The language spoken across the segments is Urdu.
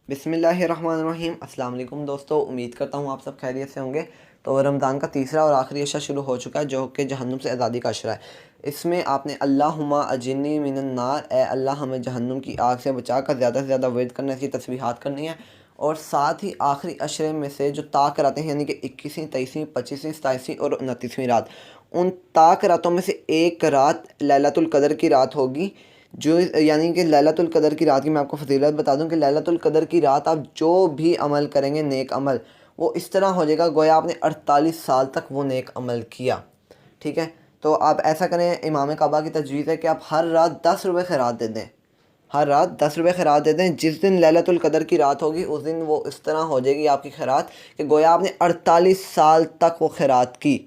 بسم اللہ الرحمن الرحیم۔ السلام علیکم دوستو، امید کرتا ہوں آپ سب خیریت سے ہوں گے۔ تو رمضان کا تیسرا اور آخری عشرہ شروع ہو چکا ہے، جو کہ جہنم سے آزادی کا عشرہ ہے۔ اس میں آپ نے اللہم اجرنی من النار، اے اللہ ہمیں جہنم کی آگ سے بچا کر زیادہ سے زیادہ ورد کرنا ہے، اس کی تسبیحات کرنی ہے۔ اور ساتھ ہی آخری عشرے میں سے جو طاق راتیں ہیں، یعنی کہ 21ویں، 23ویں، 25ویں، 27ویں اور 29ویں رات، ان طاق راتوں میں سے ایک رات لیلۃ القدر کی رات ہوگی، جو یعنی کہ لیلۃ القدر کی رات کی میں آپ کو فضیلت بتا دوں کہ لیلۃ القدر کی رات آپ جو بھی عمل کریں گے، نیک عمل، وہ اس طرح ہو جائے گا گویا آپ نے 48 سال تک وہ نیک عمل کیا، ٹھیک ہے۔ تو آپ ایسا کریں، امام کعبہ کی تجویز ہے کہ آپ ہر رات 10 روپے خیرات دے دیں، ہر رات 10 روپے خیرات دے دیں۔ جس دن لیلۃ القدر کی رات ہوگی اس دن وہ اس طرح ہو جائے گی آپ کی خیرات کہ گویا آپ نے 48 سال تک وہ خیرات کی۔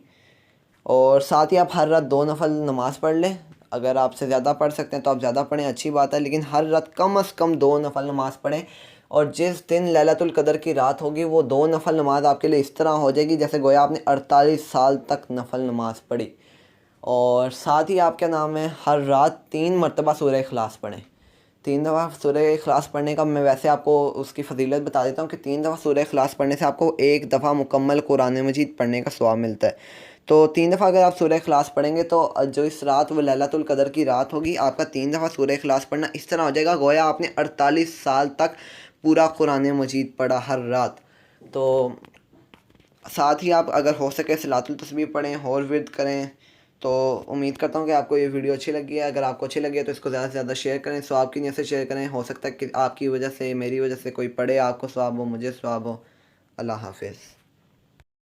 اور ساتھ ہی آپ ہر رات 2 نفل نماز پڑھ لیں، اگر آپ سے زیادہ پڑھ سکتے ہیں تو آپ زیادہ پڑھیں، اچھی بات ہے، لیکن ہر رات کم از کم 2 نفل نماز پڑھیں۔ اور جس دن لیلۃ القدر کی رات ہوگی وہ 2 نفل نماز آپ کے لیے اس طرح ہو جائے گی جیسے گویا آپ نے 48 سال تک نفل نماز پڑھی۔ اور ساتھ ہی آپ کیا نام ہے، ہر رات 3 مرتبہ سورہ اخلاص پڑھیں۔ 3 دفعہ سورہ اخلاص پڑھنے کا میں ویسے آپ کو اس کی فضیلت بتا دیتا ہوں کہ 3 دفعہ سورہ اخلاص پڑھنے سے آپ کو 1 دفعہ مکمل قرآن مجید پڑھنے کا ثواب ملتا ہے۔ تو 3 دفعہ اگر آپ سورہ اخلاص پڑھیں گے تو جو اس رات وہ لیلۃ القدر کی رات ہوگی، آپ کا 3 دفعہ سورہ اخلاص پڑھنا اس طرح ہو جائے گا گویا آپ نے 48 سال تک پورا قرآن مجید پڑھا ہر رات۔ تو ساتھ ہی آپ اگر ہو سکے صلاۃ التسبیح پڑھیں اور ورد کریں۔ تو امید کرتا ہوں کہ آپ کو یہ ویڈیو اچھی لگی ہے۔ اگر آپ کو اچھی لگی ہے تو اس کو زیادہ سے زیادہ شیئر کریں، ثواب کی نیت سے شیئر کریں، ہو سکتا ہے کہ آپ کی وجہ سے، میری وجہ سے کوئی پڑھے، آپ کو ثواب ہو، مجھے ثواب ہو۔ اللہ حافظ۔